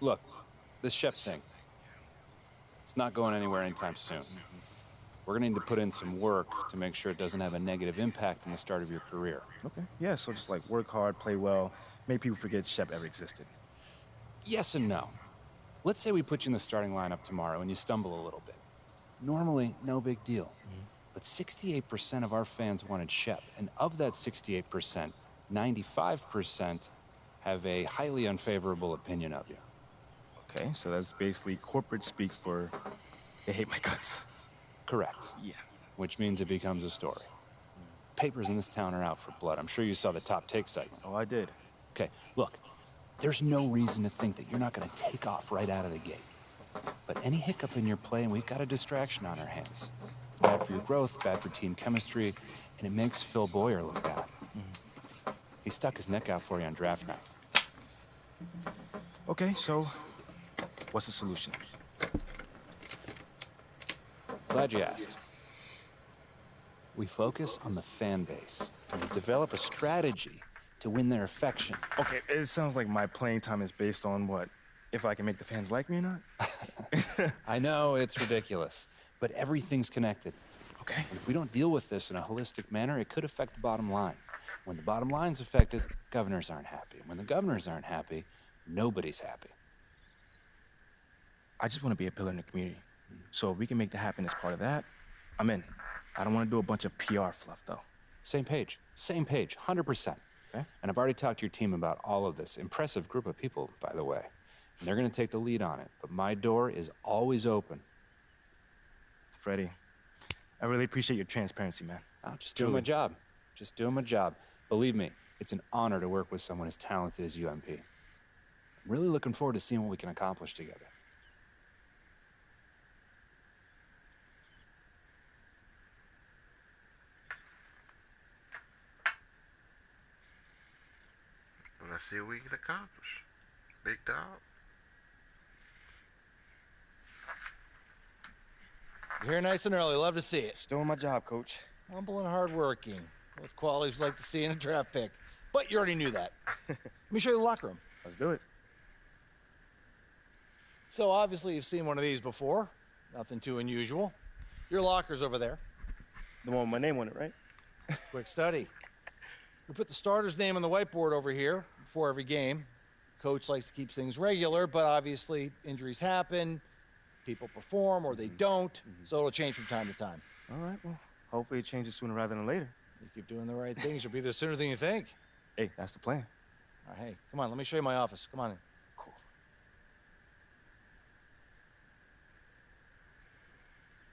Look, this Shep thing, it's not going anywhere anytime soon. We're gonna need to put in some work to make sure it doesn't have a negative impact on the start of your career. Okay. Yeah, so just like work hard, play well, make people forget Shep ever existed. Yes and no. Let's say we put you in the starting lineup tomorrow and you stumble a little bit. Normally, no big deal. But 68% of our fans wanted Shep, and of that 68%, 95% have a highly unfavorable opinion of you. Okay, so that's basically corporate speak for they hate my guts. Correct. Yeah. Which means it becomes a story. Papers in this town are out for blood. I'm sure you saw the Top Take segment. Oh, I did. Okay, look, there's no reason to think that you're not going to take off right out of the gate. But any hiccup in your play, and we've got a distraction on our hands. It's bad for your growth, bad for team chemistry, and it makes Phil Boyer look bad. He stuck his neck out for you on draft night. Okay, so what's the solution? Glad you asked. We focus on the fan base, and we develop a strategy to win their affection. Okay, it sounds like my playing time is based on what? If I can make the fans like me or not? I know, it's ridiculous, but everything's connected. Okay. And if we don't deal with this in a holistic manner, it could affect the bottom line. When the bottom line's affected, governors aren't happy. When the governors aren't happy, nobody's happy. I just want to be a pillar in the community. So if we can make that happen as part of that, I'm in. I don't want to do a bunch of PR fluff, though. Same page, 100%. Okay. And I've already talked to your team about all of this. Impressive group of people, by the way. And they're going to take the lead on it, but my door is always open. Freddie, I really appreciate your transparency, man. I'm just doing my job. Just doing my job. Believe me, it's an honor to work with someone as talented as UMP. I'm really looking forward to seeing what we can accomplish together. Let's see what we can accomplish. Big dog. You're here nice and early. Love to see it. Just doing my job, Coach. Humble and hardworking. Both qualities we'd like to see in a draft pick. But you already knew that. Let me show you the locker room. Let's do it. So obviously you've seen one of these before. Nothing too unusual. Your locker's over there. The one with my name on it, right? Quick study. We put the starter's name on the whiteboard over here before every game. Coach likes to keep things regular, but obviously injuries happen, people perform or they don't, so it'll change from time to time. All right, well, hopefully it changes sooner rather than later. You keep doing the right things, you'll be there sooner than you think. Hey, that's the plan. All right, hey, come on, let me show you my office. Come on in. Cool.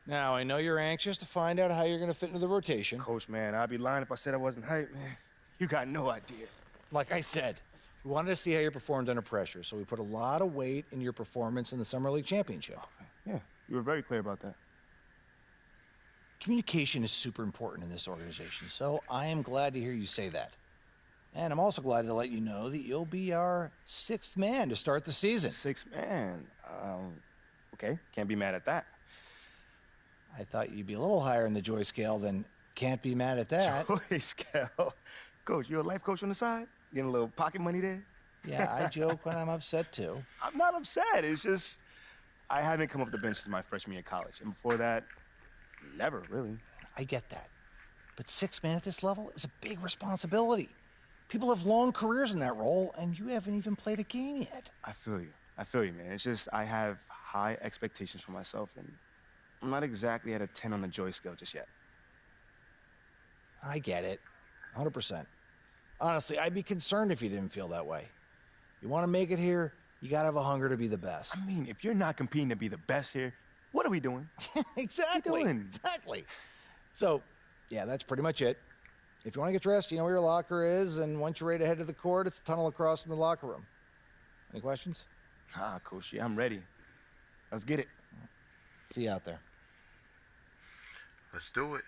Now, I know you're anxious to find out how you're going to fit into the rotation. Coach, man, I'd be lying if I said I wasn't hyped, man. You got no idea. Like I said, we wanted to see how you performed under pressure, so we put a lot of weight in your performance in the Summer League Championship. Yeah, you were very clear about that. Communication is super important in this organization, so I am glad to hear you say that. And I'm also glad to let you know that you'll be our sixth man to start the season. Sixth man. Okay, can't be mad at that. I thought you'd be a little higher in the joy scale than can't be mad at that. Joy scale. Coach, you a life coach on the side? Getting a little pocket money there? Yeah, I joke when I'm upset too. I'm not upset. It's just I haven't come off the bench since my freshman year of college. And before that, never, really. I get that. But sixth man at this level is a big responsibility. People have long careers in that role, and you haven't even played a game yet. I feel you, man. It's just I have high expectations for myself, and I'm not exactly at a 10 on the joy scale just yet. I get it. 100%. Honestly, I'd be concerned if you didn't feel that way. You want to make it here, you got to have a hunger to be the best. I mean, if you're not competing to be the best here, what are we doing? Exactly. What are you doing? Exactly. So, yeah, that's pretty much it. If you want to get dressed, you know where your locker is, and once you're ready to head to the court, it's the tunnel across from the locker room. Any questions? Coach, yeah, I'm ready. Let's get it. See you out there. Let's do it.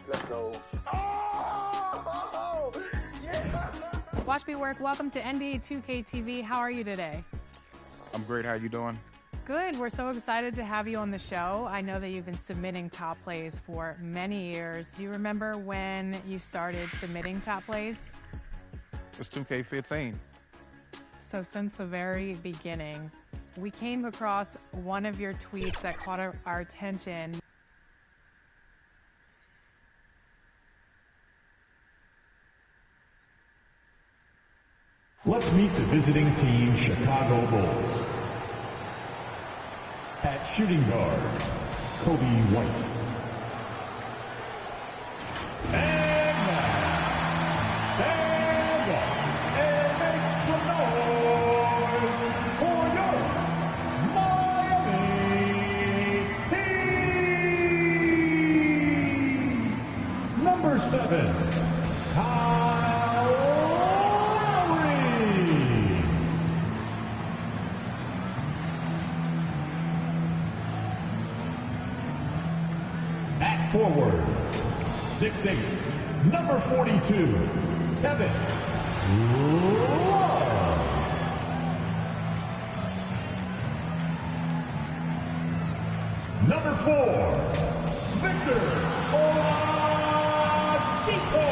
Let's go. Watch me work. Welcome to NBA 2K TV. How are you today? I'm great. How you doing? Good. We're so excited to have you on the show. I know that you've been submitting top plays for many years. Do you remember when you started submitting top plays? It was 2K15. So since the very beginning, we came across one of your tweets that caught our attention. Let's meet the visiting team, Chicago Bulls. At shooting guard, Kobe White. And now, stand up and make some noise for your Miami Heat. Number 7, Kyle Lowry. At forward, 6'8", number 42, Kevin Love. Number 4, Victor Oladipo.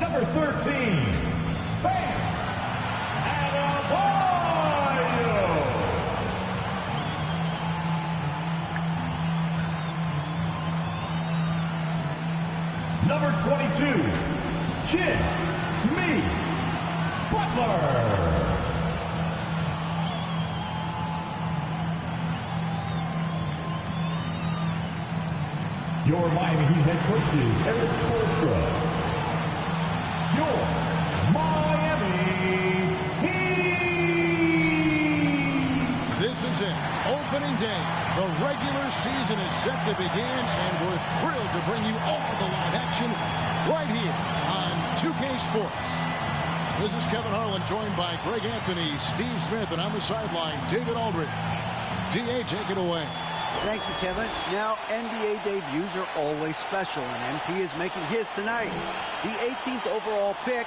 Number 13, Bam Adebayo. Number 22, Jimmy Butler. Your Miami Heat head coach is Eric Spoelstra. Your Miami Heat. This is it. Opening day. The regular season is set to begin, and we're thrilled to bring you all the live action right here on 2K Sports. This is Kevin Harlan, joined by Greg Anthony, Steve Smith, and on the sideline, David Aldridge. DA, take it away. Thank you, Kevin. Now, NBA debuts are always special, and MP is making his tonight. The 18th overall pick,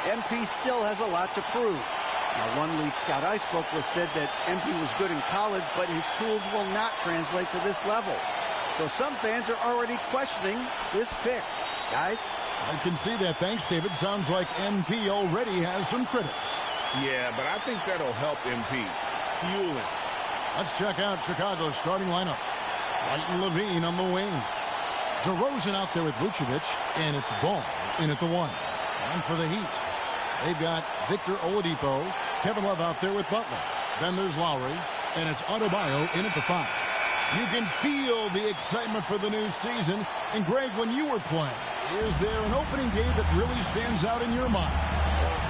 MP still has a lot to prove. Now, one lead scout I spoke with said that MP was good in college, but his tools will not translate to this level. So some fans are already questioning this pick. Guys? I can see that. Thanks, David. Sounds like MP already has some critics. Yeah, but I think that'll help MP. Fuel him. Let's check out Chicago's starting lineup. White and Levine on the wing. DeRozan out there with Vucevic, and it's Ball in at the 1. And for the Heat, they've got Victor Oladipo, Kevin Love out there with Butler. Then there's Lowry, and it's Adebayo in at the 5. You can feel the excitement for the new season. And Greg, when you were playing, is there an opening game that really stands out in your mind?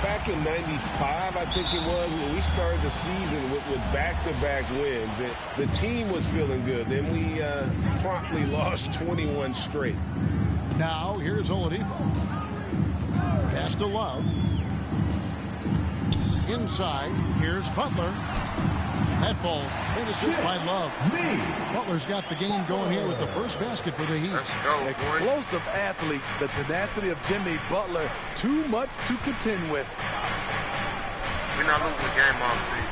Back in 95, I think it was, when we started the season with back-to-back wins. The team was feeling good. Then we promptly lost 21 straight. Now, here's Oladipo. Pass to Love. Inside, here's Butler. That falls. Great assist by Love. Butler's got the game going here with the first basket for the Heat. Let's go, Explosive athlete. The tenacity of Jimmy Butler. Too much to contend with. We're not losing the game all season.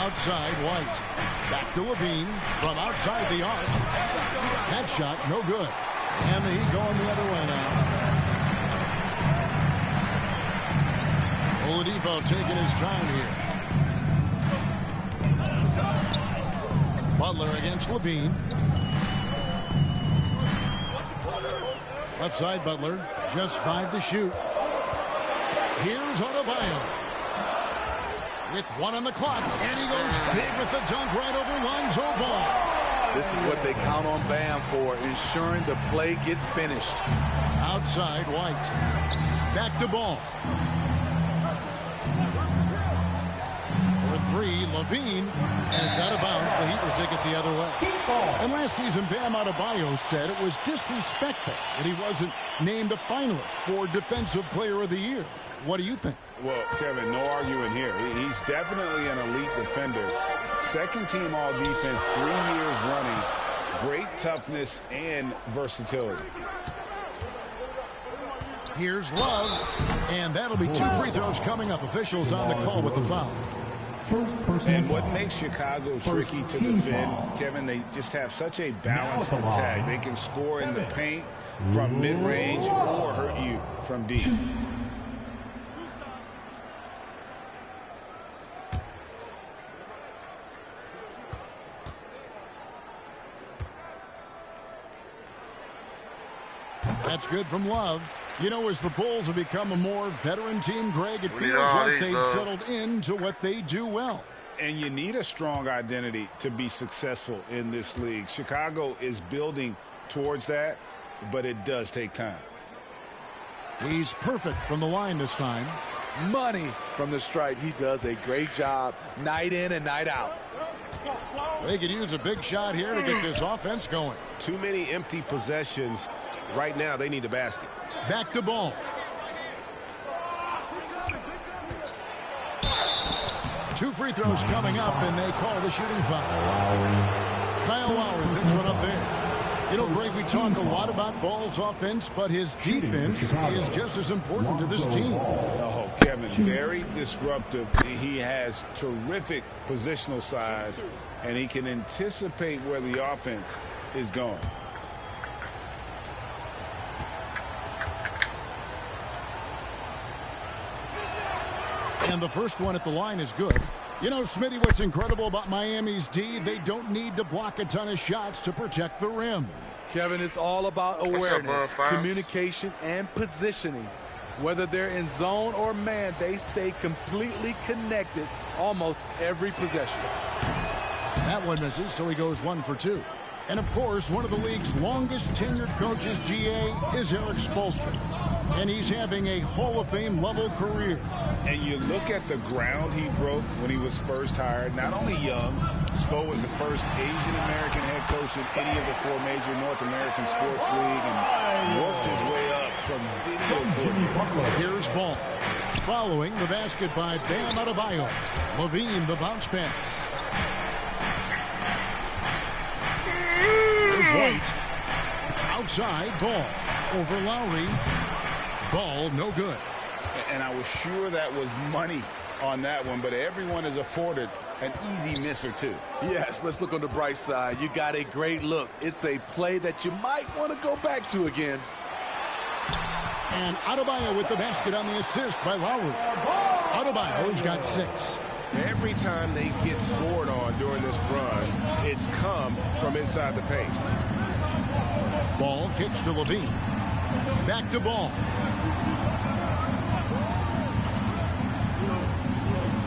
Outside, White. Back to Levine from outside the arc. That shot, no good. And the Heat going the other way now. Oladipo taking his time here. Butler against Levine. Left side, Butler. Just 5 to shoot. Here's Adebayo. With 1 on the clock. And he goes big with the dunk right over Lonzo Ball. This is what they count on Bam for, ensuring the play gets finished. Outside, White. Back to Ball. For 3, Levine. And it's out of bounds. The Heat will take it the other way. And last season, Bam Adebayo said it was disrespectful that he wasn't named a finalist for Defensive Player of the Year. What do you think? Well, Kevin, no arguing here. He's definitely an elite defender. Second team all defense, 3 years running. Great toughness and versatility. Here's Love, and that'll be 2 free throws coming up. Officials on the call with the foul. And what makes Chicago tricky to defend, Kevin, they just have such a balanced attack. They can score in the paint from mid-range or hurt you from deep. That's good from Love. You know, as the Bulls have become a more veteran team, Greg, it feels like they've settled into what they do well. And you need a strong identity to be successful in this league. Chicago is building towards that, but it does take time. He's perfect from the line this time. Money from the stripe. He does a great job night in and night out. They could use a big shot here to get this offense going. Too many empty possessions. Right now, they need a basket. Back to Ball. Two free throws coming up, and they call the shooting foul. Kyle Lowry picks one up there. You know, Greg, we talk a lot about Ball's offense, but his defense is just as important to this team. Oh, Kevin, very disruptive. He has terrific positional size, and he can anticipate where the offense is going. And the first one at the line is good. You know, Smitty, what's incredible about Miami's D, they don't need to block a ton of shots to protect the rim. Kevin, it's all about awareness, communication, and positioning. Whether they're in zone or man, they stay completely connected almost every possession. That one misses, so he goes 1 for 2. And, of course, one of the league's longest tenured coaches, GA, is Eric Spoelstra. And he's having a Hall of Fame level career. And you look at the ground he broke when he was first hired. Not only young, Spo was the first Asian-American head coach in any of the 4 major North American sports league and worked his way up from video coordinator. Here's Ball. Following the basket by Bam Adebayo. Levine, the bounce pass. There's White. Outside, Ball. Over Lowry. Ball, no good. And I was sure that was money on that one, but everyone is afforded an easy miss or two. Yes, let's look on the bright side. You got a great look. It's a play that you might want to go back to again. And Adebayo with the basket on the assist by Lowry. Adebayo's got 6. Every time they get scored on during this run, it's come from inside the paint. Ball kicks to Levine. Back to Ball.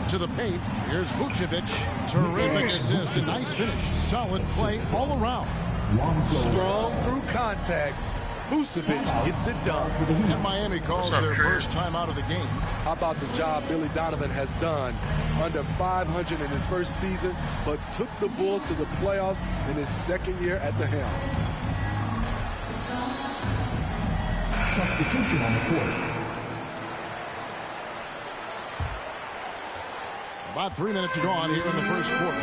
To the paint. Here's Vucevic. Terrific assist. A nice finish. Solid play all around. Strong through contact. Vucevic gets it done. And Miami calls their first time out of the game. How about the job Billy Donovan has done? Under 500 in his first season, but took the Bulls to the playoffs in his second year at the helm. Substitution on the court. About 3 minutes gone here in the first quarter.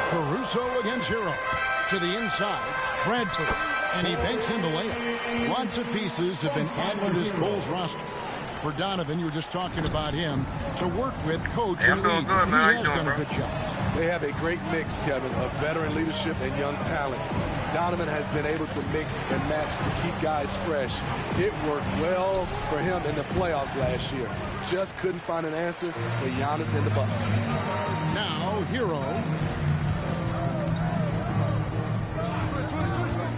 Caruso against Hero. To the inside. Bradford. And he banks in the layup. Lots of pieces have been added to this Bulls roster. For Donovan, you were just talking about him, to work with coach and league. He has done a good job. They have a great mix, Kevin, of veteran leadership and young talent. Donovan has been able to mix and match to keep guys fresh. It worked well for him in the playoffs last year. Just couldn't find an answer for Giannis and the Bucks. Now, Hero.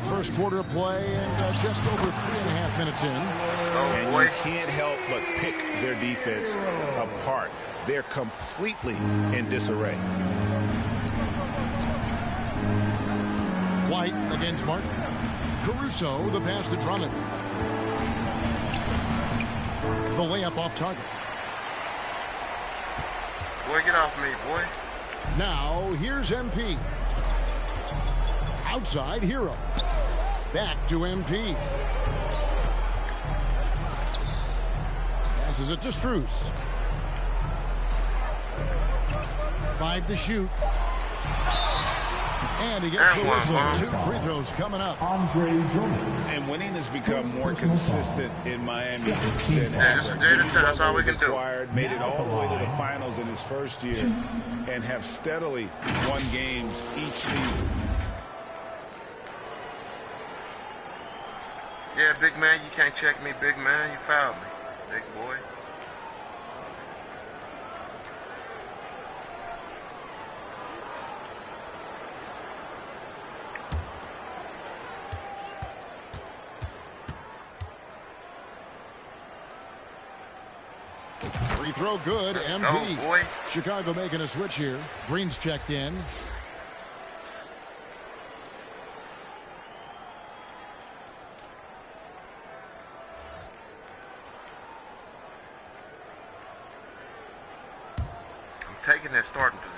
First quarter of play and just over 3.5 minutes in. And you can't help but pick their defense apart. They're completely in disarray. White against Martin. Caruso, the pass to Drummond. The layup off target. Boy, get off me, boy. Now, here's MP. Outside, Hero. Back to MP. Passes it to Strus. 5 to shoot. And he gets the whistle. 2 free throws coming up. Andre Drummond. And winning has become more consistent in Miami than this is ever. that's all we can do. Made it all the way to the finals in his first year and have steadily won games each season. Yeah, big man, you can't check me, big man. You fouled me, big boy. Free throw good. Let's MP. go, boy. Chicago making a switch here. Green's checked in. I'm taking that starting position.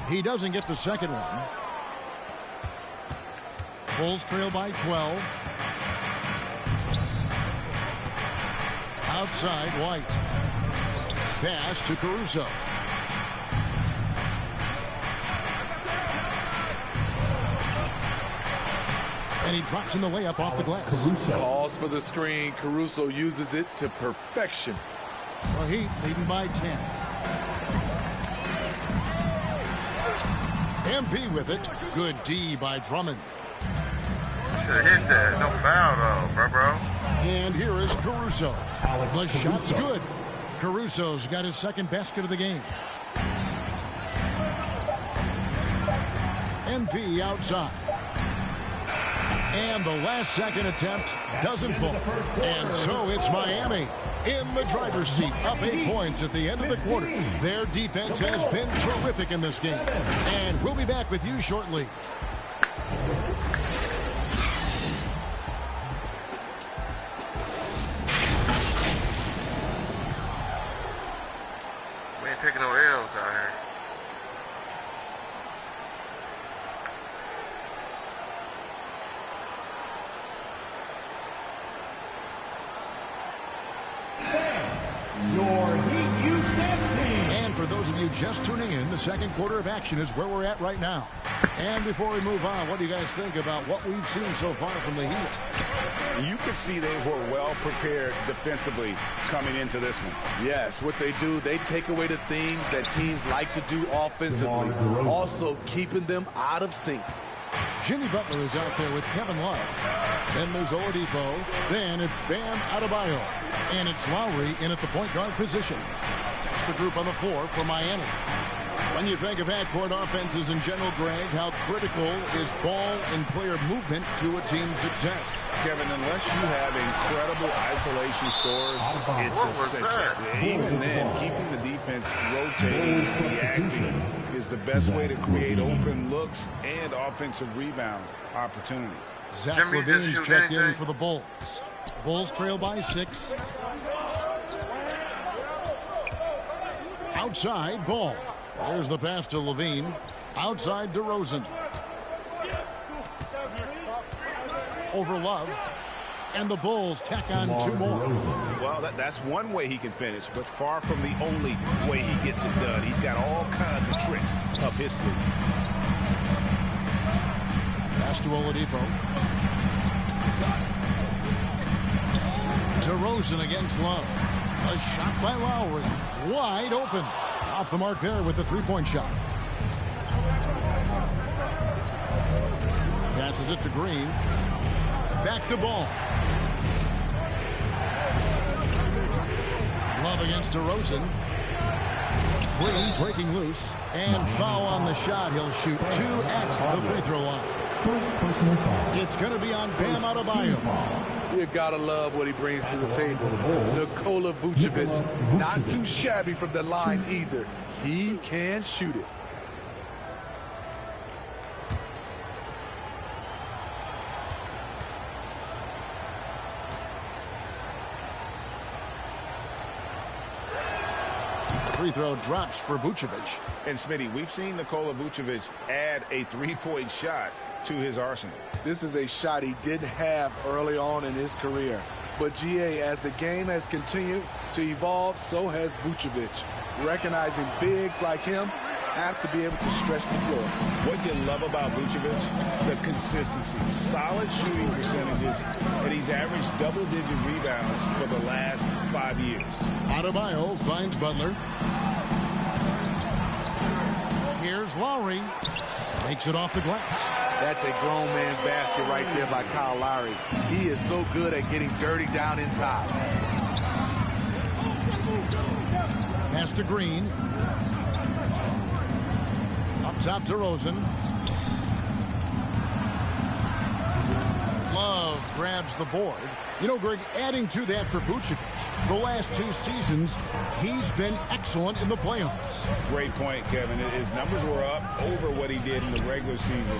He doesn't get the second one. Bulls trail by 12. Outside, White. Pass to Caruso. And he drops in the layup off the glass. Calls for the screen. Caruso uses it to perfection. Well, Heat leading by 10. MP with it. Good D by Drummond. Should have hit that. No foul, though, bro. And here is Caruso. The shot's good. Caruso's got his second basket of the game. MP outside. And the last second attempt doesn't fall. And so it's Miami in the driver's seat, up 8 points at the end of the quarter. Their defense has been terrific in this game. And we'll be back with you shortly. We ain't taking no L's out here. Your Heat Youth Dance Team. And for those of you just tuning in, the second quarter of action is where we're at right now. And before we move on, what do you guys think about what we've seen so far from the Heat? You could see they were well prepared defensively coming into this one. Yes, what they do, they take away the things that teams like to do offensively, also keeping them out of sync. Jimmy Butler is out there with Kevin Love. Then there's Oladipo. Then it's Bam Adebayo. And it's Lowry in at the point guard position. That's the group on the floor for Miami. When you think of half-court offenses in general, Greg, how critical is ball and player movement to a team's success? Kevin, unless you have incredible isolation scores, it's essential. Even then, keeping the defense rotating and reacting is the best way to create open looks and offensive rebound opportunities. Zach LaVine's checked in for the Bulls. Bulls trail by 6. Outside, Ball. There's the pass to LaVine. Outside, DeRozan. Over Love. And the Bulls tack on 2 more. Well, that's one way he can finish, but far from the only way he gets it done. He's got all kinds of tricks up his sleeve. Pass to Oladipo. DeRozan against Love. A shot by Lowry. Wide open. Off the mark there with the three-point shot. Passes it to Green. Back to Ball. Love against DeRozan. Green breaking loose. And foul on the shot. He'll shoot 2 at the free throw line. First personal foul. It's going to be on Bam Adebayo. You gotta love what he brings to the table. Nikola Vucevic, not too shabby from the line either. He can shoot it. Free throw drops for Vucevic. And Smitty, we've seen Nikola Vucevic add a three-point shot to his arsenal. This is a shot he did have early on in his career. But GA, as the game has continued to evolve, so has Vucevic. recognizing bigs like him have to be able to stretch the floor. What you love about Vucevic, the consistency, solid shooting percentages, and he's averaged double-digit rebounds for the last 5 years. Adebayo finds Butler. Here's Lowry. Makes it off the glass. That's a grown man's basket right there by Kyle Lowry. He is so good at getting dirty down inside. Pass to Green. Up top to Rosen. Love grabs the board. You know, Greg, adding to that for Vucevic, the last 2 seasons, he's been excellent in the playoffs. Great point, Kevin. His numbers were up over what he did in the regular season.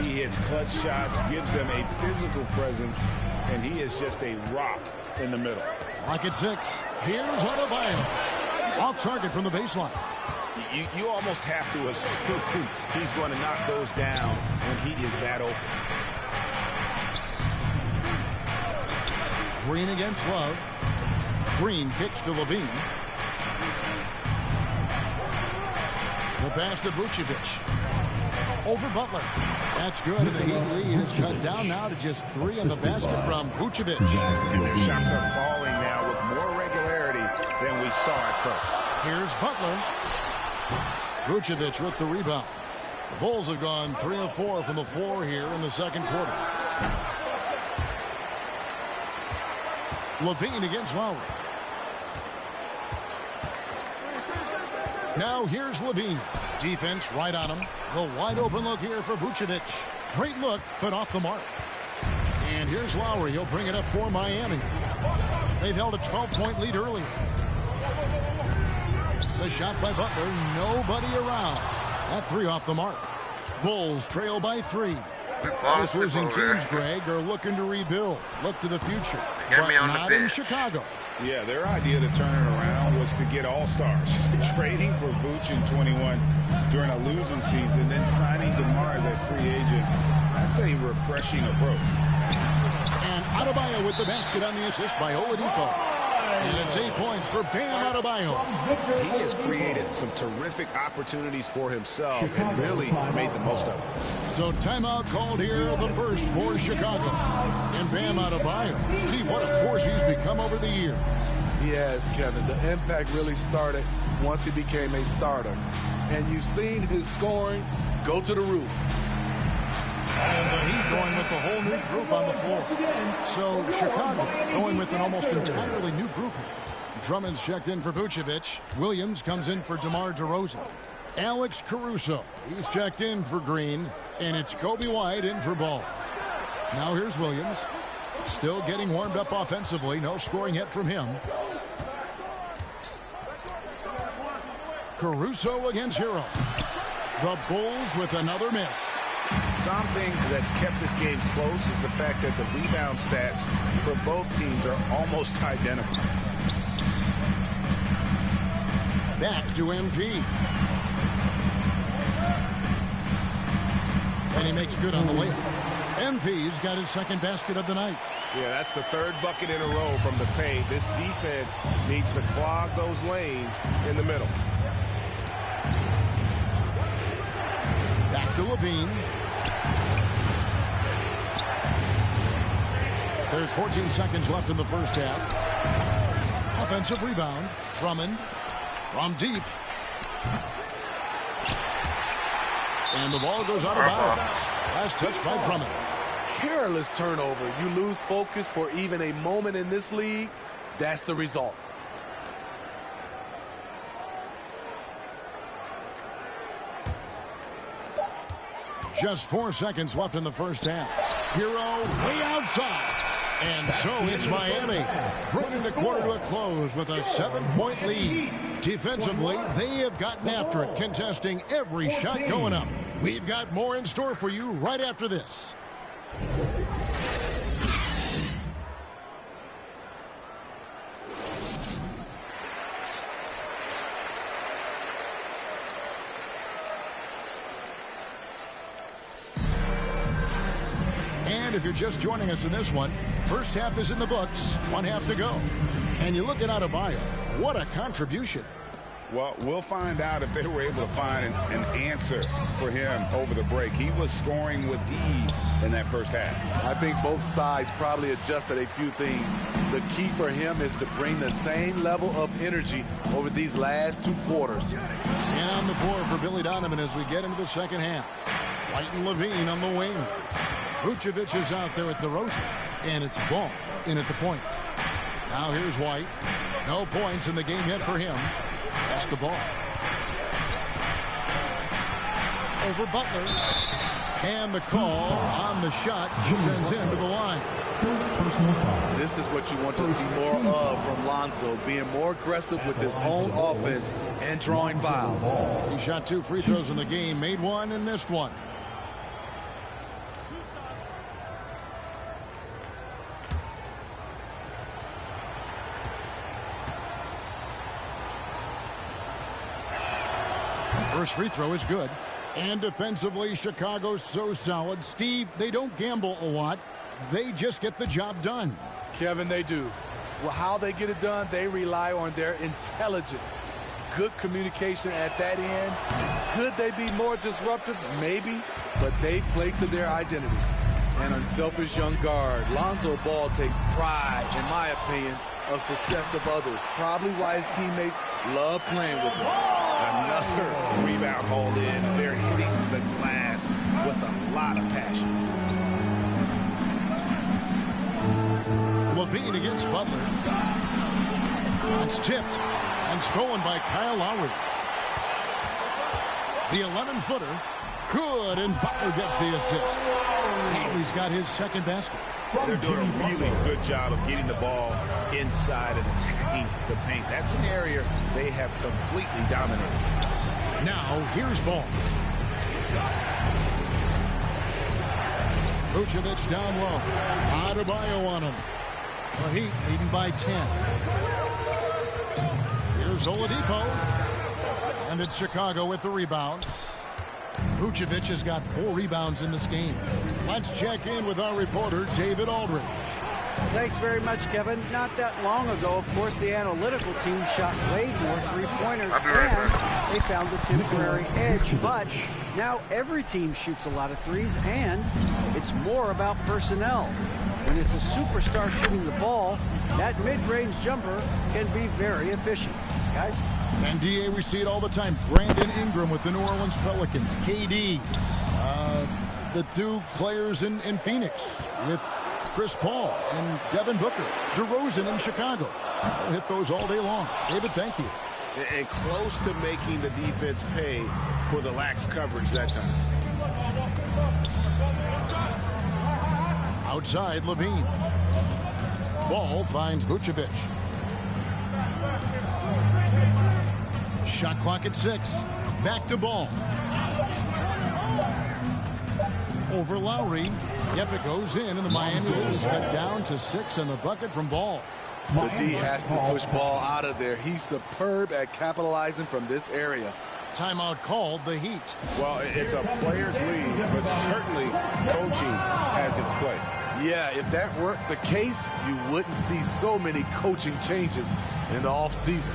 He hits clutch shots, gives them a physical presence, and he is just a rock in the middle. Lock at 6. Here's Adebayo. Off target from the baseline. You almost have to assume he's going to knock those down when he is that open. Green against Love. Green kicks to Levine. The pass to Vucevic. Over Butler. That's good, and the Heat lead is cut down now to just 3 in the basket from Vucevic. Their shots are falling now with more regularity than we saw at first. Here's Butler. Vucevic with the rebound. The Bulls have gone 3 of 4 from the floor here in the second quarter. Levine against Lowry. Now here's Levine. Defense right on him. The wide open look here for Vucevic. Great look, but off the mark. And here's Lowry. He'll bring it up for Miami. They've held a 12-point lead earlier. The shot by Butler. Nobody around. That 3 off the mark. Bulls trail by 3. Those losing teams, Greg, are looking to rebuild. Look to the future. But not in Chicago. Yeah, their idea to turn it around was to get all-stars. Trading for Vooch in 21 during a losing season, then signing DeMar as a free agent. That's a refreshing approach. And Adebayo with the basket on the assist by Oladipo. And it's 8 points for Bam Adebayo. He has created some terrific opportunities for himself and really made the most of it. So timeout called here, the first for Chicago. And Bam Adebayo. Steve, what a force he's become over the years. He has, Kevin. The impact really started once he became a starter. And you've seen his scoring go to the roof. And the Heat going with the whole new group on the floor. So Chicago going with an almost entirely new group here. Drummond's checked in for Vucevic. Williams comes in for DeMar DeRozan. Alex Caruso, he's checked in for Green. And it's Kobe White in for Ball. Now here's Williams. Still getting warmed up offensively. No scoring yet from him. Caruso against Hero. The Bulls with another miss. Something that's kept this game close is the fact that the rebound stats for both teams are almost identical. Back to MP. And he makes good on the layup. MP's got his second basket of the night. Yeah, that's the 3rd bucket in a row from the paint. This defense needs to clog those lanes in the middle. Back to Levine. There's 14 seconds left in the first half. Offensive rebound. Drummond from deep. And the ball goes out of bounds. Last touch by Drummond. Careless turnover. You lose focus for even a moment in this league. That's the result. Just 4 seconds left in the first half. Hero way outside. And so it's Miami bringing the quarter to a close with a 7-point lead. Defensively, they have gotten after it, contesting every shot going up. We've got more in store for you right after this. And if you're just joining us in this one, first half is in the books, 1 half to go. And you look at Adebayo, what a contribution. Well, we'll find out if they were able to find an answer for him over the break. He was scoring with ease in that first half. I think both sides probably adjusted a few things. The key for him is to bring the same level of energy over these last 2 quarters. And on the floor for Billy Donovan as we get into the second half. White and Levine on the wing. Vucevic is out there at DeRozan. And it's Ball in at the point. Now here's White. No points in the game yet for him. Pass the ball. Over Butler. And the call on the shot sends him to the line. This is what you want to see more of from Lonzo, being more aggressive with his own offense and drawing fouls. He shot 2 free throws in the game, made 1 and missed 1. First free throw is good. And defensively, Chicago's so solid. Steve, they don't gamble a lot. They just get the job done. Kevin, they do. Well, how they get it done, they rely on their intelligence. Good communication at that end. Could they be more disruptive? Maybe, but they play to their identity. An unselfish young guard. Lonzo Ball takes pride, in my opinion, of success of others. Probably why his teammates love playing with him. Another rebound hauled in. They're hitting the glass with a lot of passion. Levine against Butler. It's tipped and stolen by Kyle Lowry. The 11-footer. Good, and Butler gets the assist. Lowry's got his second basket. They're doing a really good job of getting the ball inside and attacking the paint. That's an area they have completely dominated. Now, here's Ball. Vucevic down low. Adebayo on him. The Heat leading by 10. Here's Oladipo. And it's Chicago with the rebound. Vucevic has got 4 rebounds in this game. Let's check in with our reporter, David Aldridge. Thanks very much, Kevin. Not that long ago, of course, the analytical team shot way more three-pointers, and they found a temporary edge. But now every team shoots a lot of threes, and it's more about personnel. When it's a superstar shooting the ball, that mid-range jumper can be very efficient. Guys? And DA, we see it all the time. Brandon Ingram with the New Orleans Pelicans. KD. The 2 players in Phoenix with Chris Paul and Devin Booker. DeRozan in Chicago. We'll hit those all day long. David, thank you. And close to making the defense pay for the lax coverage that time. Outside, Levine. Ball finds Vucevic. Shot clock at 6. Back to Ball. Over Lowry. Yep, it goes in, and the Miami lead is cut down to 6 on the bucket from Ball. The D has to push Ball out of there. He's superb at capitalizing from this area. Timeout called, the Heat. Well, it's a players' league, but certainly coaching has its place. Yeah, if that weren't the case, you wouldn't see so many coaching changes in the offseason.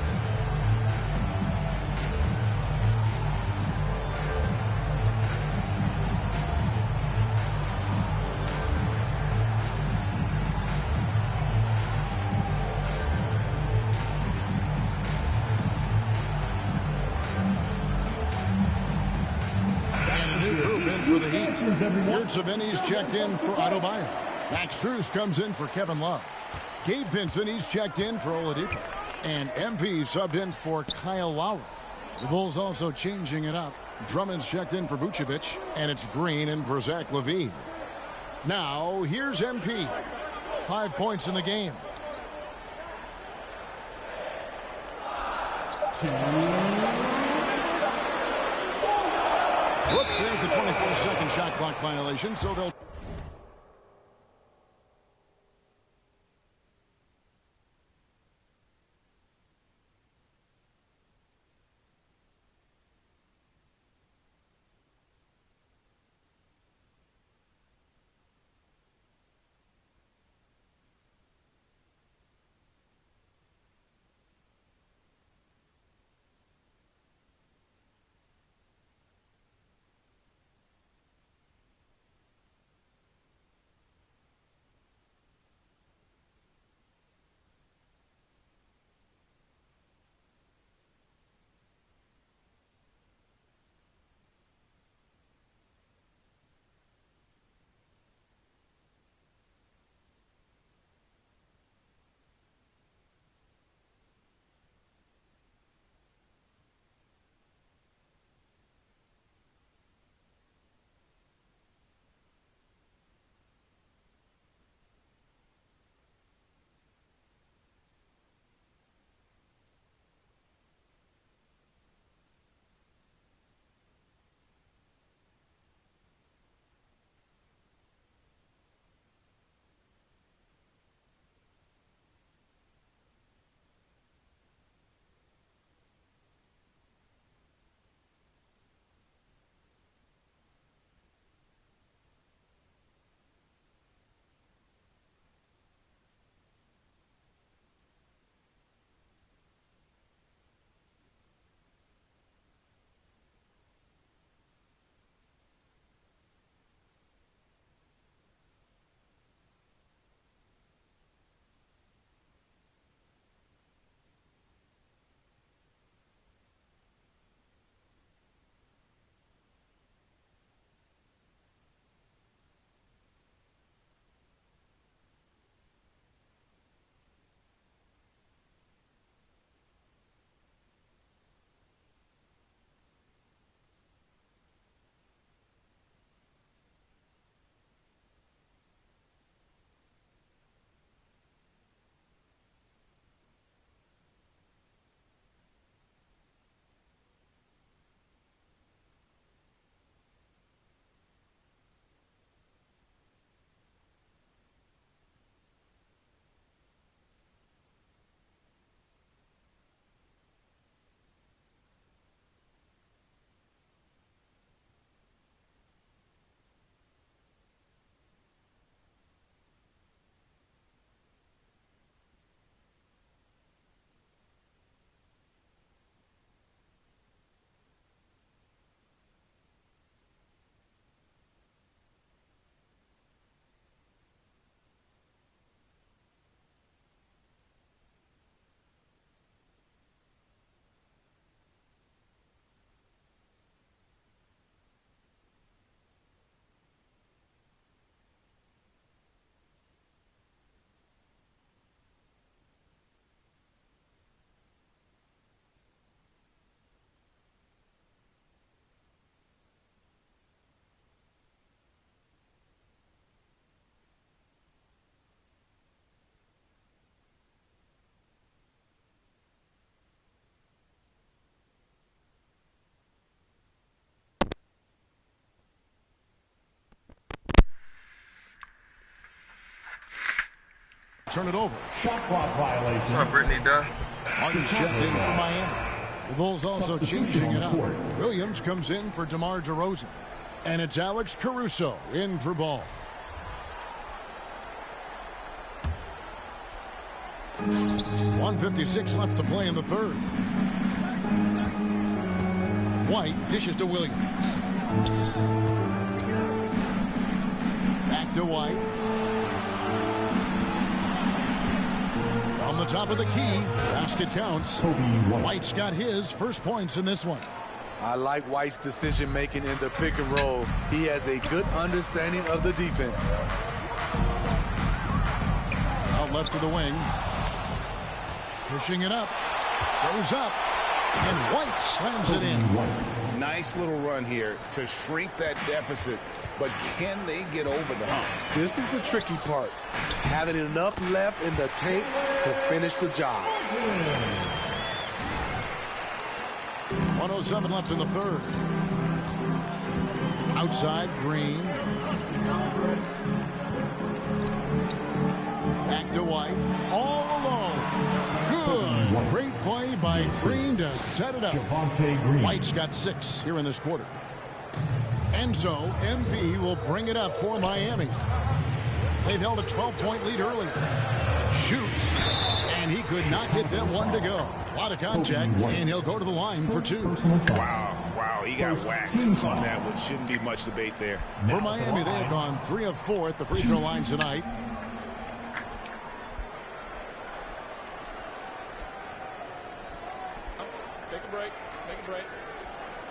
For the Heat. Yurtseven's checked in for Adebayo. Max Strus comes in for Kevin Love. Gabe Vincent, he's checked in for Oladipo. And MP subbed in for Kyle Lowry. The Bulls also changing it up. Drummond's checked in for Vucevic. And it's Green in for Zach LaVine. Now, here's MP. 5 points in the game. Whoops, there's the 24-second shot clock violation, so they'll... turn it over. Shot clock violation. What's up, Brittany Duh? Martin's checked in for Miami. The Bulls also changing it up. Williams comes in for DeMar DeRozan. And it's Alex Caruso in for Ball. .156 left to play in the third. White dishes to Williams. Back to White. From the top of the key, basket counts. White's got his first points in this one. I like White's decision-making in the pick and roll. He has a good understanding of the defense. Out left to the wing. Pushing it up. Goes up. And White slams it in. Nice little run here to shrink that deficit. But can they get over the hump? This is the tricky part. Having enough left in the tank to finish the job. 1:07 left in the third. Outside, Green. Back to White. All alone. Good. Great play by Green to set it up. White's got 6 here in this quarter. And so MV will bring it up for Miami. They've held a 12-point lead earlier. Shoots. And he could not get that one to go. A lot of contact, and he'll go to the line for 2. Wow, he got whacked on that one. Shouldn't be much debate there. For Miami, they have gone 3 of 4 at the free throw line tonight. Take a break. Take a break.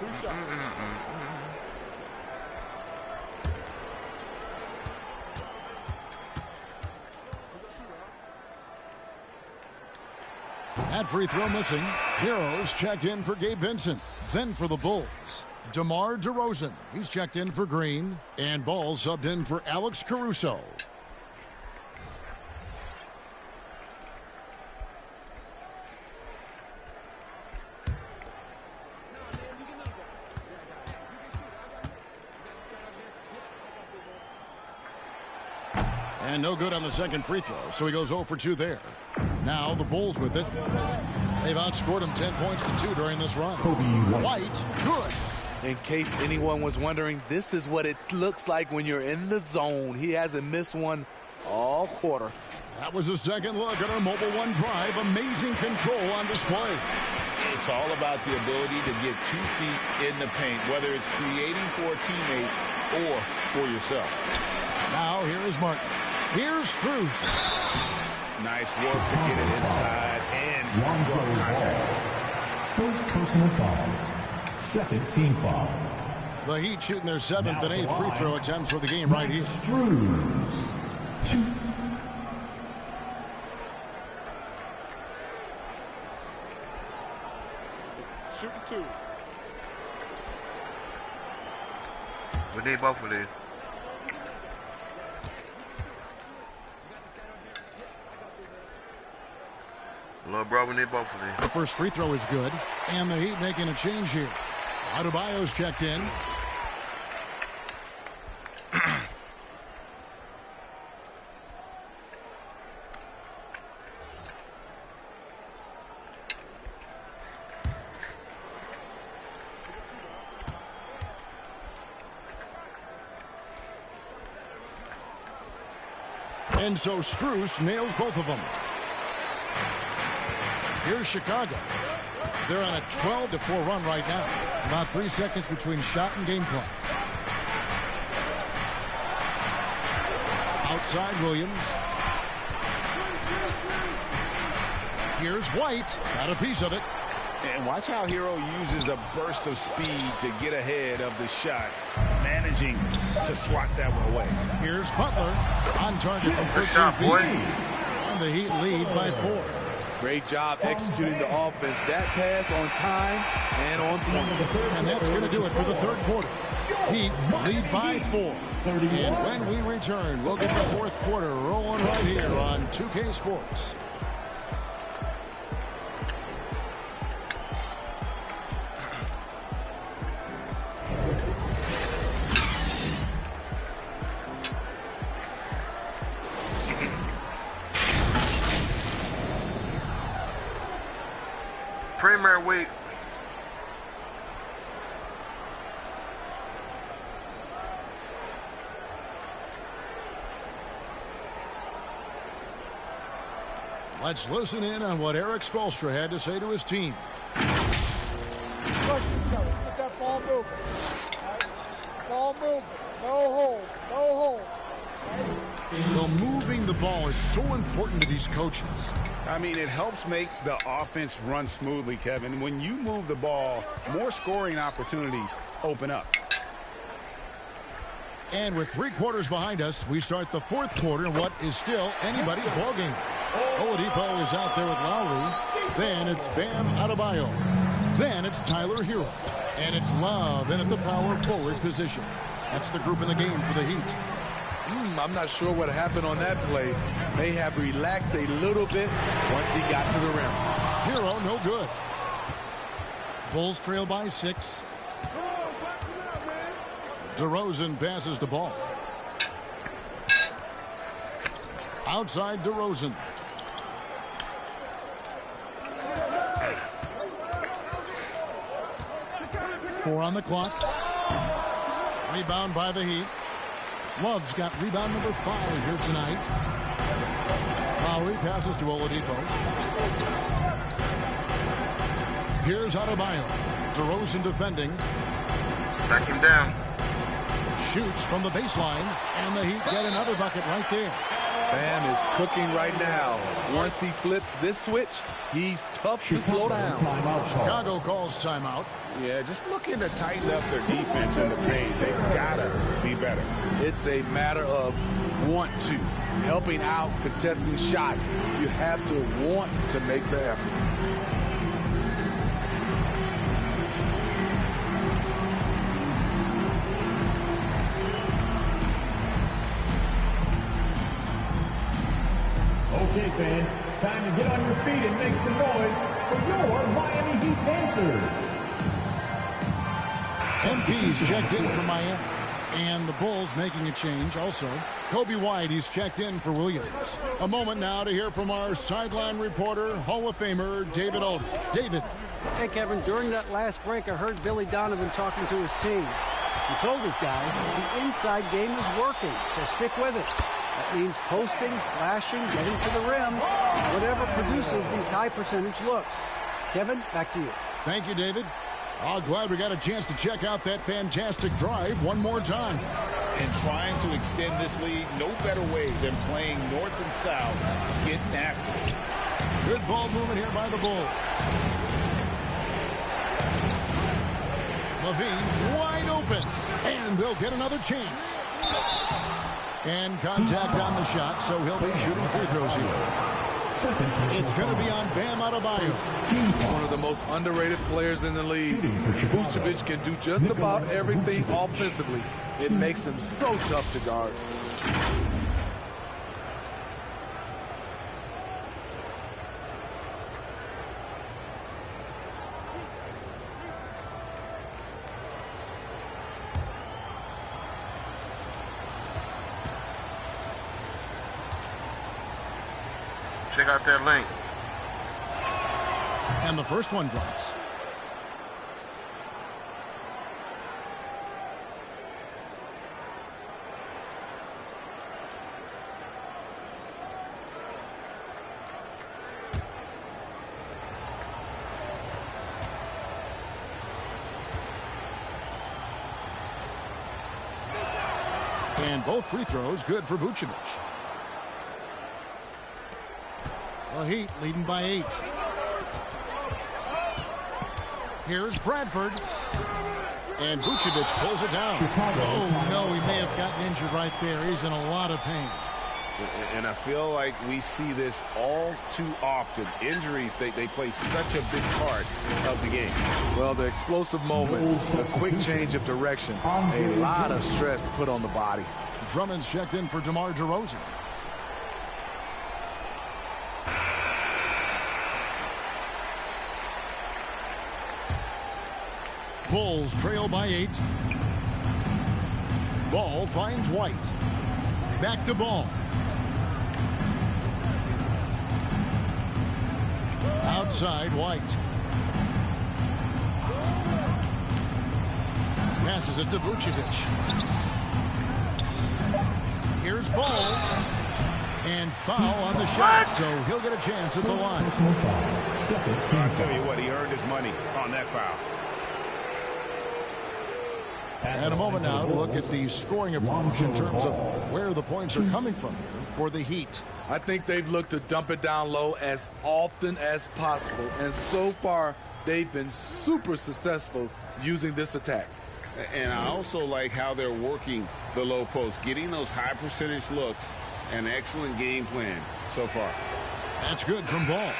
2 shots. That free throw missing. Heroes checked in for Gabe Vincent. Then for the Bulls, DeMar DeRozan. He's checked in for Green. And Ball subbed in for Alex Caruso. And no good on the second free throw, so he goes 0 for 2 there. Now the Bulls with it. They've outscored him 10 points to 2 during this run. White, good. In case anyone was wondering, this is what it looks like when you're in the zone. He hasn't missed one all quarter. That was a second look at our Mobile One drive. Amazing control on display. It's all about the ability to get 2 feet in the paint, whether it's creating for a teammate or for yourself. Now here is Martin. Here's Strus. Nice work to get it inside and draw contact. First personal foul. Second team foul. The Heat shooting their 7th and 8th free throw attempts for the game right here. Strus. 2. Shooting 2. We need both of these. Little bro, we need both of these. The first free throw is good. And the Heat making a change here. Adebayo's checked in. And so Strus nails both of them. Here's Chicago. They're on a 12-4 run right now. About 3 seconds between shot and game clock. Outside Williams. Here's White. Got a piece of it. And watch how Hero uses a burst of speed to get ahead of the shot, managing to swat that one away. Here's Butler on target from 13 feet. And the Heat lead by 4. Great job executing the offense. That pass on time and on point. And that's going to do it for the third quarter. Heat lead by 4. And when we return, we'll get the fourth quarter rolling right here on 2K Sports. Premier Week. Let's listen in on what Eric Spoelstra had to say to his team. Trust each other. Let's get that ball moving. Right? Ball moving. No holds. No holds. Right? Well, moving the ball is so important to these coaches. I mean, it helps make the offense run smoothly, Kevin. When you move the ball, more scoring opportunities open up. And with 3 quarters behind us, we start the 4th quarter in what is still anybody's ballgame. Oladipo is out there with Lowry. Then it's Bam Adebayo. Then it's Tyler Hero. And it's Love in at the power forward position. That's the group in the game for the Heat. I'm not sure what happened on that play. May have relaxed a little bit once he got to the rim. Hero, no good. Bulls trail by 6. DeRozan passes the ball. Outside DeRozan. Four on the clock. Rebound by the Heat. Love's got rebound number 5 here tonight. Lowry passes to Oladipo. Here's Adebayo. DeRozan defending. Back him down. Shoots from the baseline, and the Heat get another bucket right there. Bam is cooking right now. Once he flips this switch, he's tough to slow down. Chicago calls timeout. Yeah, just looking to tighten up their defense in the paint. They've got to be better. It's a matter of want to. Helping out, contesting shots. You have to want to make the effort. Okay, fans, time to get on your feet and make some noise for your Miami Heat Panthers. MP's checked in for Miami, and the Bulls making a change also. Kobe White, he's checked in for Williams. A moment now to hear from our sideline reporter, Hall of Famer David Aldridge. David. Hey, Kevin, during that last break, I heard Billy Donovan talking to his team. He told his guys the inside game is working, so stick with it. That means posting, slashing, getting to the rim, whatever produces these high percentage looks. Kevin, back to you. Thank you, David. Oh, glad we got a chance to check out that fantastic drive one more time. And trying to extend this lead, no better way than playing north and south, getting after it. Good ball movement here by the Bulls. Levine wide open, and they'll get another chance. And contact on the shot, so he'll be shooting free throws here. It's going to be on Bam Adebayo. One of the most underrated players in the league. Vucevic can do just about everything offensively. It makes him so tough to guard. Check out that link. And the first one drops. And both free throws good for Vucevic. The Heat leading by 8. Here's Bradford. And Vucevic pulls it down. Oh, no, he may have gotten injured right there. He's in a lot of pain. And I feel like we see this all too often. Injuries, they play such a big part of the game. Well, the explosive moments, a quick change of direction, a lot of stress put on the body. Drummond's checked in for DeMar DeRozan. Bulls trail by 8. Ball finds White. Back to Ball. Outside White. Passes it to Vucevic. Here's Ball. And foul on the shot, so he'll get a chance at the line. I'll tell you what, he earned his money on that foul. And a moment now to look at the scoring approach in terms of where the points are coming from here for the Heat. I think they've looked to dump it down low as often as possible, and so far they've been super successful using this attack. And I also like how they're working the low post, getting those high percentage looks. An excellent game plan so far. That's good from Ball.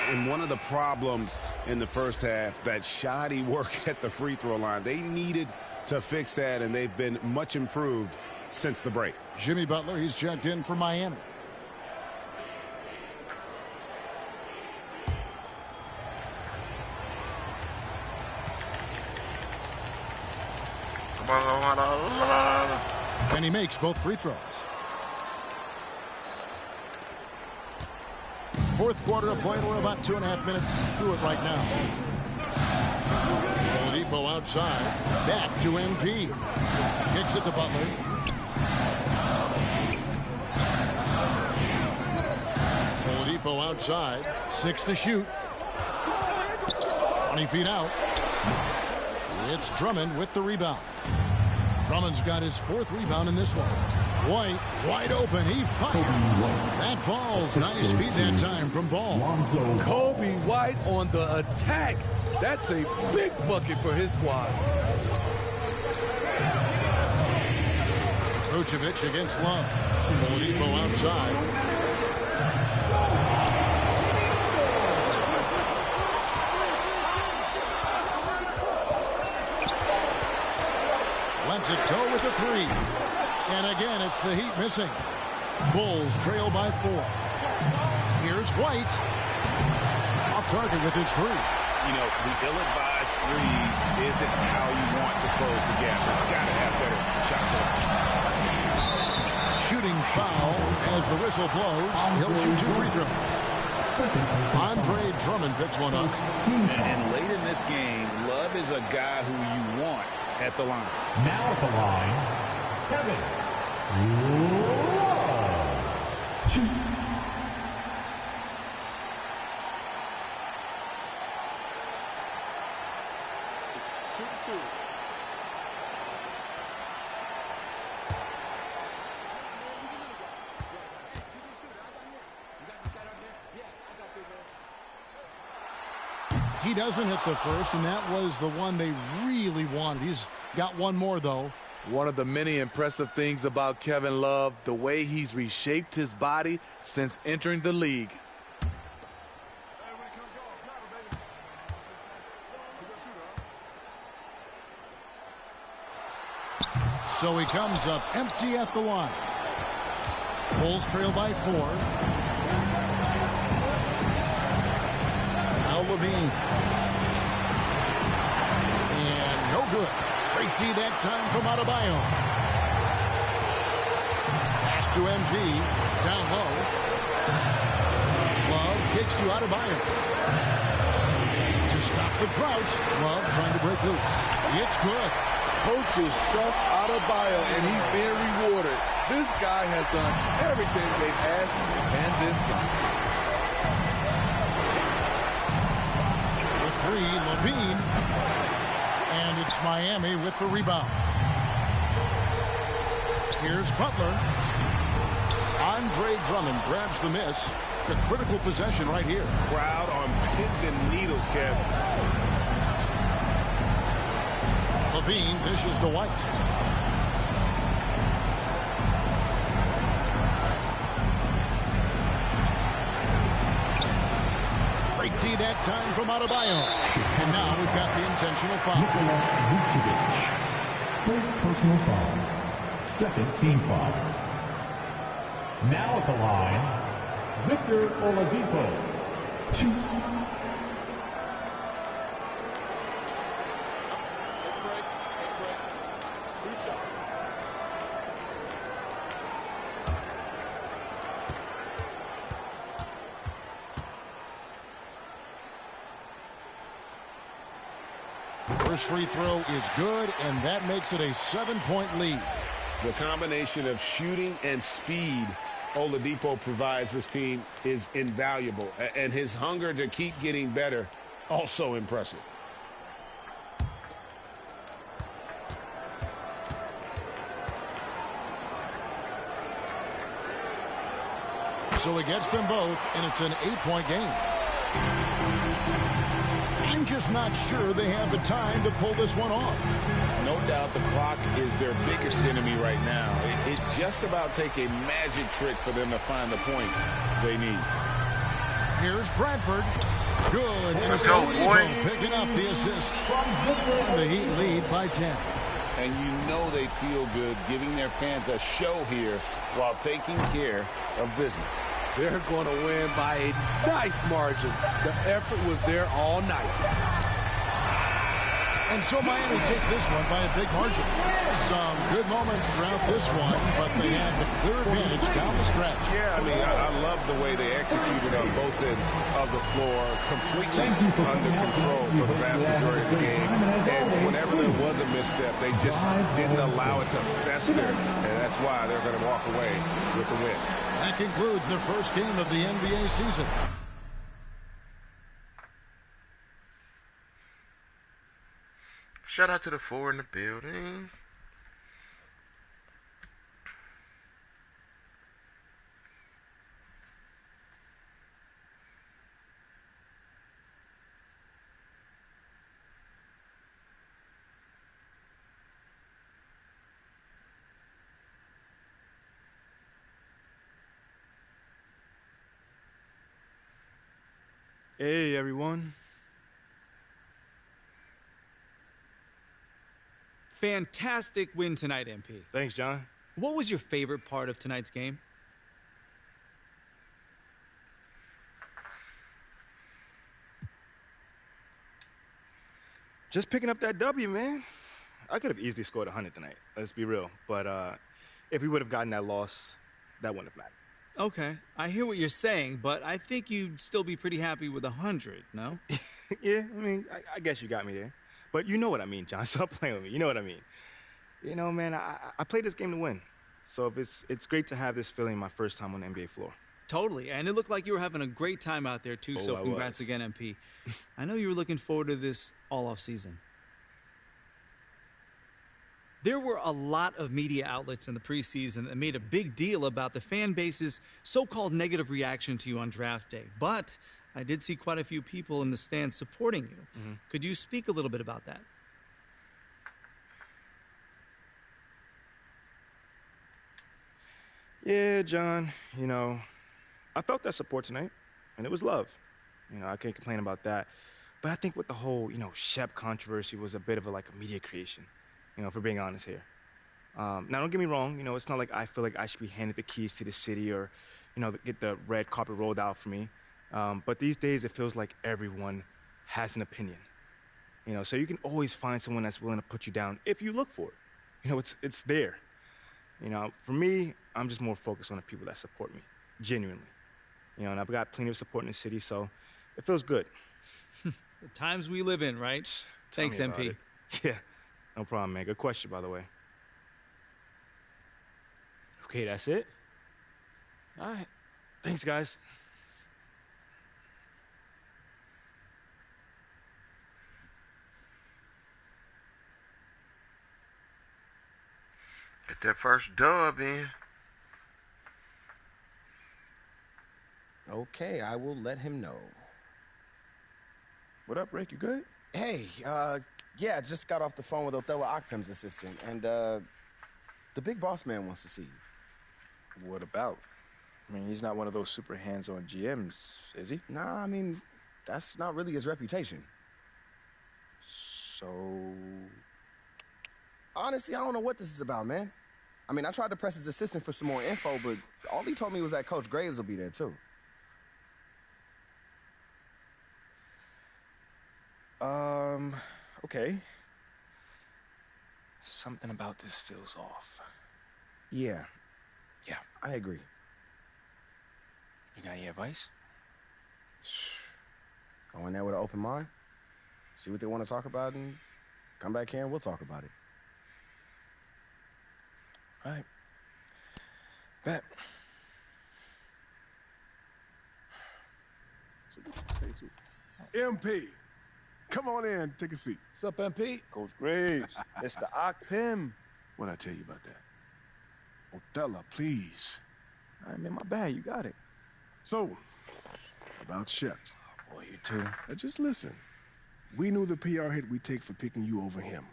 And one of the problems in the first half, that shoddy work at the free throw line. They needed to fix that, and they've been much improved since the break. Jimmy Butler, he's checked in for Miami. And he makes both free throws. Fourth quarter of play. We're about 2.5 minutes through it right now. Oladipo outside. Back to MP. Kicks it to Butler. Oladipo outside. 6 to shoot. 20 feet out. It's Drummond with the rebound. Drummond's got his 4th rebound in this one. White, wide open, he fires. That falls. Nice feed that time from Ball. Kobe White on the attack. That's a big bucket for his squad. Vucevic against Love. Oladipo outside. Lets it go with a 3. And again, it's the Heat missing. Bulls trail by 4. Here's White. Off target with his 3. You know, the ill-advised threes isn't how you want to close the gap. You've got to have better shots off. Shooting foul as the whistle blows. He'll shoot 2 free throws. Andre Drummond picks one up. And late in this game, Love is a guy who you want at the line. Now at the line, Kevin Love. 2. Shoot 2. He doesn't hit the first, and that was the one they really wanted. He's got one more, though. One of the many impressive things about Kevin Love, the way he's reshaped his body since entering the league. So he comes up empty at the line. Bulls trail by 4. Now Levine. And no good. Great D that time from Adebayo. Pass to MP. Down low. Love kicks to Adebayo. To stop the drought. Love trying to break loose. It's good. Coaches trust Adebayo, and he's being rewarded. This guy has done everything they've asked and then some. The 3, Levine. And it's Miami with the rebound. Here's Butler. Andre Drummond grabs the miss. The critical possession right here. Crowd on pins and needles, Kev. Levine dishes to White. Great D that time from Adebayo. And now we've got the intentional foul. Nikola Vucevic. First personal foul. Second team foul. Now at the line, Victor Oladipo. 2. First free throw is good, and that makes it a 7-point lead. The combination of shooting and speed Oladipo provides this team is invaluable, and his hunger to keep getting better also impressive. So he gets them both, and it's an 8-point game. I'm just not sure they have the time to pull this one off. No doubt the clock is their biggest enemy right now. It just about take a magic trick for them to find the points they need. Here's Bradford. Good. And Let's go, boy. Picking up the assist. And the Heat lead by 10. And you know they feel good giving their fans a show here while taking care of business. They're going to win by a nice margin. The effort was there all night. And so Miami takes this one by a big margin. Some good moments throughout this one, but they had the clear advantage down the stretch. Yeah, I mean, I love the way they executed on both ends of the floor, completely under control for the vast majority of the game. And whenever there was a misstep, they just didn't allow it to fester, and that's why they're going to walk away with the win. That concludes the first game of the NBA season. Shout out to the four in the building. Hey, everyone. Fantastic win tonight, MP. Thanks, John. What was your favorite part of tonight's game? Just picking up that W, man. I could have easily scored 100 tonight. Let's be real. But if we would have gotten that loss, that wouldn't have mattered. Okay, I hear what you're saying, but I think you'd still be pretty happy with 100, no? Yeah, I mean, I guess you got me there. But you know what I mean, John. Stop playing with me. You know what I mean. You know, man, I played this game to win. So if it's great to have this feeling my first time on the NBA floor. Totally, and it looked like you were having a great time out there, too, so congrats again, MP. I know you were looking forward to this all off season. There were a lot of media outlets in the preseason that made a big deal about the fan base's so-called negative reaction to you on draft day. But I did see quite a few people in the stands supporting you. Mm-hmm. Could you speak a little bit about that? Yeah, John, you know, I felt that support tonight, and it was love. You know, I can't complain about that. But I think with the whole, Shep controversy was a bit of a media creation. If we're being honest here. Now, don't get me wrong. It's not like I feel like I should be handed the keys to the city or, get the red carpet rolled out for me. But these days, it feels like everyone has an opinion. So you can always find someone that's willing to put you down if you look for it. It's there. For me, I'm just more focused on the people that support me, genuinely. And I've got plenty of support in the city, so it feels good. The times we live in, right? Thanks, MP. Yeah. No problem, man. Good question, by the way. Okay, that's it? All right. Thanks, guys. Get that first dub in. Okay, I will let him know. What up, Rick? You good? Hey, yeah, just got off the phone with Othello Akpem's assistant, and the big boss man wants to see you. What about? I mean, he's not one of those super hands-on GMs, is he? Nah, I mean, that's not really his reputation. So... Honestly, I don't know what this is about, man. I mean, I tried to press his assistant for some more info, but all he told me was that Coach Graves will be there, too. Okay. Something about this feels off. Yeah. Yeah. I agree. You got any advice? Go in there with an open mind. See what they want to talk about and Come back here and we'll talk about it. All right. Bet. MP, come on in, take a seat. What's up, MP? Coach Graves, it's the Akpim. What'd I tell you about that? Othello, please. All right, man, my bad. You got it. So, about Shep. Boy, you too. Now just listen. We knew the PR hit we'd take for picking you over him.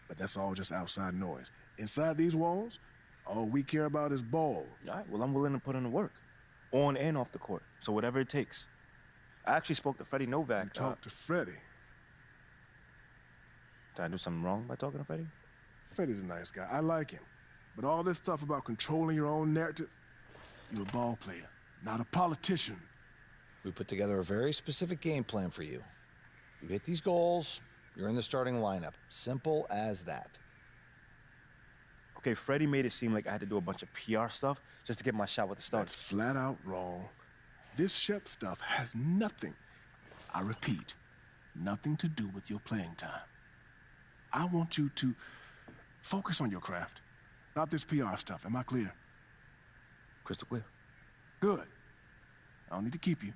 But that's all just outside noise. Inside these walls, all we care about is ball. All right, well, I'm willing to put in the work. On and off the court. So whatever it takes. I actually spoke to Freddie Novak. Talk to Freddie. Did I do something wrong by talking to Freddie? Freddie's a nice guy. I like him. But all this stuff about controlling your own narrative, you're a ball player, not a politician. We put together a very specific game plan for you. You hit these goals, you're in the starting lineup. Simple as that. Okay, Freddie made it seem like I had to do a bunch of PR stuff just to get my shot with the Stars. That's flat out wrong. This Shep stuff has nothing, I repeat, nothing to do with your playing time. I want you to focus on your craft, not this PR stuff. Am I clear? Crystal clear. Good. I don't need to keep you.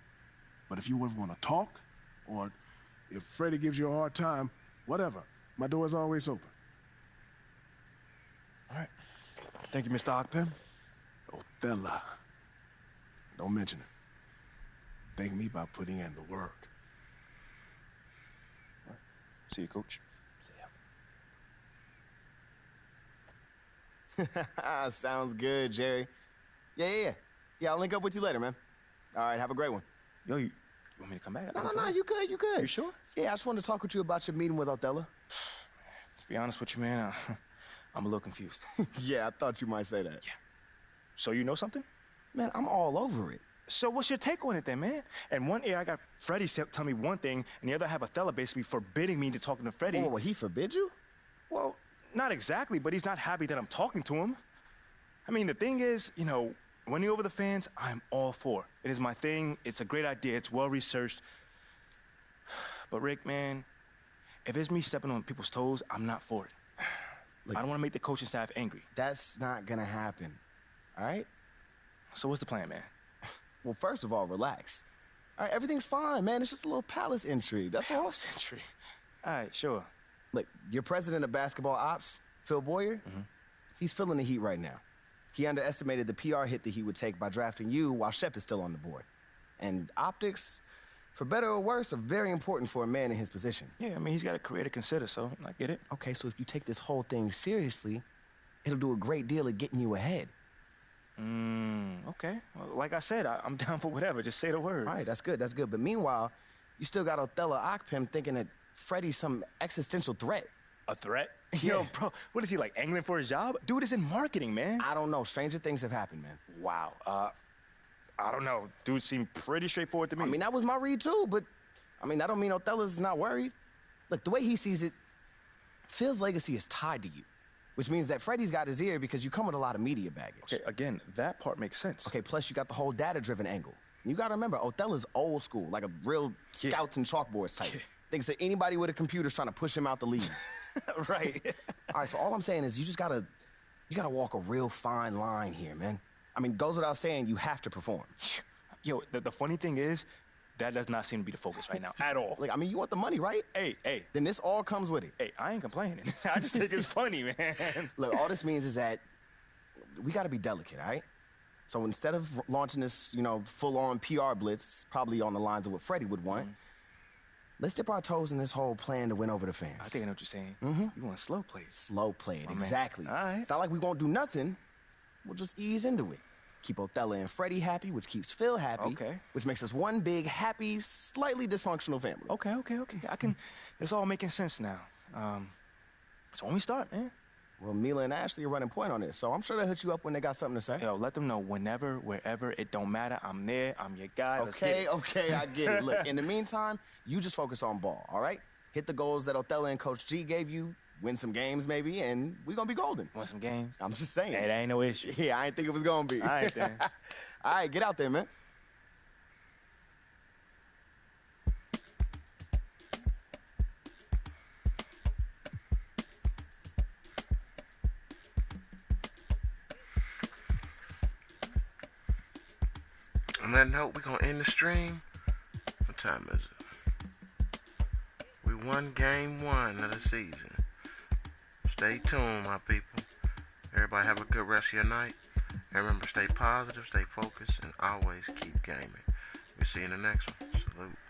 But if you ever want to talk, or if Freddie gives you a hard time, whatever, my door is always open. All right. Thank you, Mr. Akpim. Othello. Don't mention it. Thank me by putting in the work. See you, Coach. See ya. Sounds good, Jerry. Yeah, I'll link up with you later, man. All right, have a great one. Yo, you want me to come back? No, you good, you good. You sure? Yeah, I just wanted to talk with you about your meeting with Othello. To be honest with you, man, I'm a little confused. Yeah, I thought you might say that. Yeah. So you know something? Man, I'm all over it. So what's your take on it then, man? And one ear, I got Freddie tell me one thing, and the other I have Othello basically forbidding me to talk to Freddie. Oh, well, he forbid you? Well, not exactly, but he's not happy that I'm talking to him. I mean, the thing is, you know, winning over the fans, I'm all for. It is my thing. It's a great idea. It's well-researched. But, Rick, man, if it's me stepping on people's toes, I'm not for it. Look, I don't want to make the coaching staff angry. That's not going to happen, all right? So what's the plan, man? Well, first of all, relax. All right, everything's fine, man. It's just a little palace intrigue. That's all. Palace intrigue? All right, sure. Look, your president of basketball ops, Phil Boyer, he's feeling the heat right now. He underestimated the PR hit that he would take by drafting you while Shep is still on the board. And optics, for better or worse, are very important for a man in his position. Yeah, I mean, he's got a career to consider, so I get it. Okay, so if you take this whole thing seriously, it'll do a great deal of getting you ahead. Okay. Well, like I said, I'm down for whatever. Just say the word. All right, that's good, that's good. But meanwhile, you still got Othello Akpim thinking that Freddie's some existential threat. A threat? Yeah. Yo, bro, what is he, like, angling for his job? Dude is in marketing, man. I don't know. Stranger things have happened, man. Wow. I don't know. Dude seemed pretty straightforward to me. I mean, that was my read, too, but, I mean, that don't mean Othello's not worried. Look, the way he sees it, Phil's legacy is tied to you, which means that Freddie's got his ear because you come with a lot of media baggage. Okay, again, that part makes sense. Okay, plus you got the whole data-driven angle. You got to remember, Othello's old school, like a real scouts and chalkboards type. Yeah. Thinks that anybody with a computer's trying to push him out the league. Right. All right, so all I'm saying is you gotta walk a real fine line here, man. I mean, goes without saying, you have to perform. Yo, the funny thing is, that does not seem to be the focus right now at all. Like, I mean, you want the money, right? Hey. Then this all comes with it. Hey, I ain't complaining. I just think it's funny, man. Look, all this means is that we gotta be delicate, all right? So instead of launching this, full-on PR blitz, probably on the lines of what Freddie would want, let's dip our toes in this whole plan to win over the fans. I think I know what you're saying. You want to slow play it. Slow play it, exactly. All right. It's not like we won't do nothing. We'll just ease into it. Keep Othello and Freddie happy, which keeps Phil happy. Okay. Which makes us one big, happy, slightly dysfunctional family. Okay. It's all making sense now. So when we start, man. Well, Mila and Ashley are running point on this, so I'm sure they'll hit you up when they got something to say. Yo, let them know whenever, wherever, it don't matter. I'm there. I'm your guy. Okay, I get it. Look, in the meantime, you just focus on ball, all right? Hit the goals that Othello and Coach G gave you, win some games maybe, and we gonna be golden. Win some games? I'm just saying. Hey, that ain't no issue. Yeah, I ain't think it was gonna be. All right, then. All right, get out there, man. On that note, we're going to end the stream. What time is it? We won game 1 of the season. Stay tuned, my people. Everybody have a good rest of your night. And remember, stay positive, stay focused, and always keep gaming. We'll see you in the next one. Salute.